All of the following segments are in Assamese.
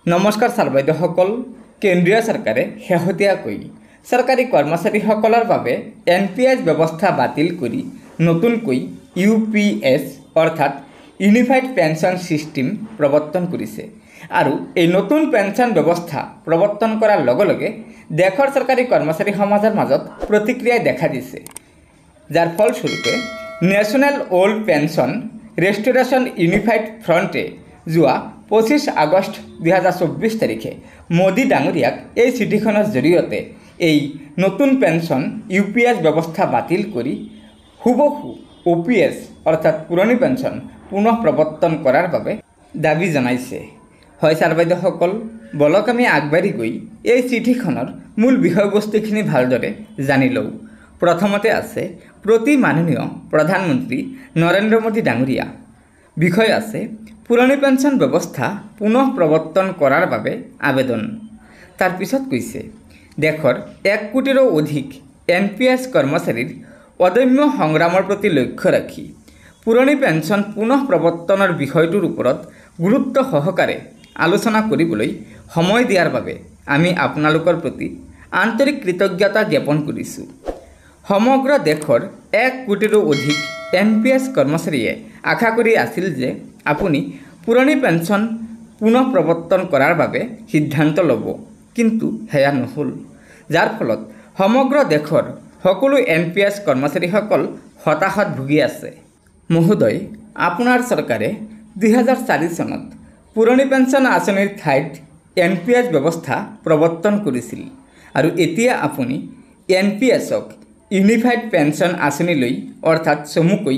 নমস্কাৰ ছাৰ বাইদেউসকল। কেন্দ্ৰীয় চৰকাৰে শেহতীয়াকৈ চৰকাৰী কৰ্মচাৰীসকলৰ বাবে NPS ব্যৱস্থা বাতিল কৰি নতুনকৈ UPS অৰ্থাৎ ইউনিফাইড পেনশ্যন ছিষ্টেম প্ৰৱৰ্তন কৰিছে। আৰু এই নতুন পেনশ্যন ব্যৱস্থা প্ৰৱৰ্তন কৰাৰ লগে লগে দেশৰ চৰকাৰী কৰ্মচাৰী সমাজৰ মাজত প্ৰতিক্ৰিয়াই দেখা দিছে, যাৰ ফলস্বৰূপে নেশ্যনেল অল্ড পেনশ্যন ৰেষ্টৰেশ্যন ইউনিফাইড ফ্ৰণ্টে যোৱা 25 আগষ্ট 2024 তাৰিখে মোদী ডাঙৰীয়াক এই চিঠিখনৰ জৰিয়তে এই নতুন পেনশ্যন UPS ব্যৱস্থা বাতিল কৰি হুবহু OPS অৰ্থাৎ পুৰণি পেনশ্যন পুনৰ প্ৰৱৰ্তন কৰাৰ বাবে দাবী জনাইছে। হয় ছাৰ বাইদেউসকল, বলক আমি আগবাঢ়ি গৈ এই চিঠিখনৰ মূল বিষয়বস্তুখিনি ভালদৰে জানি লওঁ। প্ৰথমতে আছে প্ৰতি মাননীয় প্ৰধানমন্ত্ৰী নৰেন্দ্ৰ মোদী ডাঙৰীয়া। বিষয় আছে পুৰণি পেনশ্যন ব্যৱস্থা পুনৰ প্ৰৱৰ্তন কৰাৰ বাবে আবেদন। তাৰ পিছত কৈছে দেশৰ 1 কোটিৰো অধিক NPS কৰ্মচাৰীৰ অদম্য সংগ্ৰামৰ প্ৰতি লক্ষ্য ৰাখি পুৰণি পেনশ্যন পুনৰ প্ৰৱৰ্তনৰ বিষয়টোৰ ওপৰত গুৰুত্ব সহকাৰে আলোচনা কৰিবলৈ সময় দিয়াৰ বাবে আমি আপোনালোকৰ প্ৰতি আন্তৰিক কৃতজ্ঞতা জ্ঞাপন কৰিছোঁ। সমগ্ৰ দেশৰ 1 কোটিৰো অধিক NPS কৰ্মচাৰীয়ে আশা কৰি আছিল যে আপুনি পুৰণি পেনশ্যন পুনৰ প্ৰৱৰ্তন কৰাৰ বাবে সিদ্ধান্ত ল'ব, কিন্তু সেয়া নহ'ল, যাৰ ফলত সমগ্ৰ দেশৰ সকলো NPS কৰ্মচাৰীসকল হতাশাত ভুগি আছে। মহোদয়, আপোনাৰ চৰকাৰে 2004 চনত পুৰণি পেনশ্যন আঁচনিৰ ঠাইত NPS ব্যৱস্থা প্ৰৱৰ্তন কৰিছিল আৰু এতিয়া আপুনি NPSক ইউনিফাইড পেনশ্যন আঁচনিলৈ অৰ্থাৎ চমুকৈ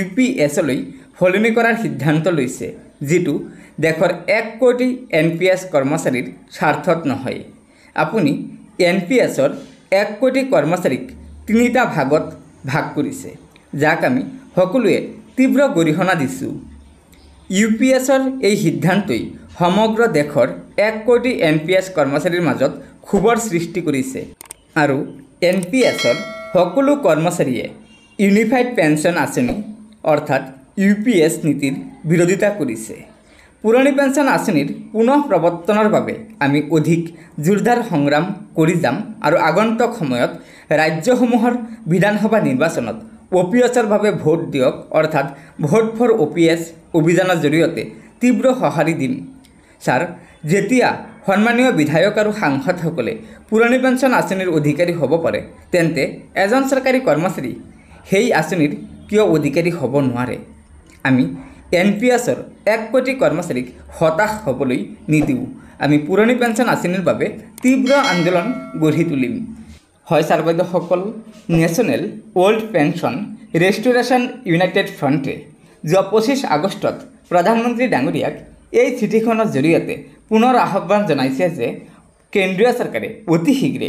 UPSলৈ সলনি কৰাৰ সিদ্ধান্ত লৈছে, যিটো দেশৰ 1 কোটি NPS কৰ্মচাৰীৰ স্বাৰ্থত নহয়। আপুনি NPSৰ 1 কোটি কৰ্মচাৰীক 3টা ভাগত ভাগ কৰিছে, যাক আমি সকলোৱে তীব্ৰ গৰিহণা দিছোঁ। UPSৰ এই সিদ্ধান্তই সমগ্ৰ দেশৰ 1 কোটি NPS কৰ্মচাৰীৰ মাজত ক্ষোভৰ সৃষ্টি কৰিছে আৰু NPSৰ সকলো কৰ্মচাৰীয়ে ইউনিফাইড পেনশ্যন আঁচনি অৰ্থাৎ UPS নীতিৰ বিৰোধিতা কৰিছে। পুৰণি পেনশ্যন আঁচনিৰ পুনৰ প্ৰৱৰ্তনৰ বাবে আমি অধিক জোৰদাৰ সংগ্ৰাম কৰি যাম আৰু আগন্তুক সময়ত ৰাজ্যসমূহৰ বিধানসভা নিৰ্বাচনত OPSৰ বাবে ভোট দিয়ক অৰ্থাৎ ভোট ফৰ OPS অভিযানৰ জৰিয়তে তীব্ৰ সঁহাৰি দিম। ছাৰ, যেতিয়া সন্মানীয় বিধায়ক আৰু সাংসদসকলে পুৰণি পেনশ্যন আঁচনিৰ অধিকাৰী হ'ব পাৰে, তেন্তে এজন চৰকাৰী কৰ্মচাৰী সেই আঁচনিৰ কিয় অধিকাৰী হ'ব নোৱাৰে? আমি NPSৰ 1 কোটি কৰ্মচাৰীক হতাশ হ'বলৈ নিদিওঁ। আমি পুৰণি পেনশ্যন আঁচনিৰ বাবে তীব্ৰ আন্দোলন গঢ়ি তুলিম। হয় ছাৰ বাইদেউসকল, নেশ্যনেল অল্ড পেনশ্যন ৰেষ্টৰেশ্যন ইউনাইটেড ফ্ৰণ্টে যোৱা 25 আগষ্টত প্ৰধানমন্ত্ৰী ডাঙৰীয়াক এই চিঠিখনৰ জৰিয়তে পুনৰ আহ্বান জনাইছে যে কেন্দ্ৰীয় চৰকাৰে অতি শীঘ্ৰে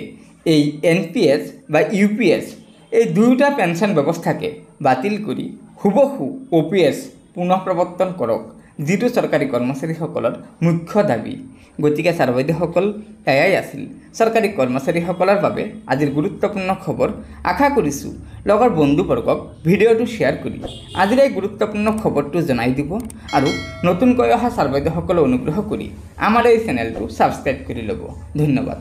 এই NPS বা UPS এই দুয়োটা পেনশ্যন ব্যৱস্থাকে বাতিল কৰি হুবহু OPS পুনৰ প্ৰৱৰ্তন কৰক, যিটো চৰকাৰী কৰ্মচাৰীসকলৰ মুখ্য দাবী। গতিকে ছাৰ বাইদেউসকল, এয়াই আছিল চৰকাৰী কৰ্মচাৰীসকলৰ বাবে আজিৰ গুৰুত্বপূৰ্ণ খবৰ। আশা কৰিছোঁ লগৰ বন্ধুবৰ্গক ভিডিঅ'টো শ্বেয়াৰ কৰি আজিৰ এই গুৰুত্বপূৰ্ণ খবৰটো জনাই দিব আৰু নতুনকৈ অহা ছাৰ বাইদেউসকলে অনুগ্ৰহ কৰি আমাৰ এই চেনেলটো ছাবস্ক্ৰাইব কৰি ল'ব। ধন্যবাদ।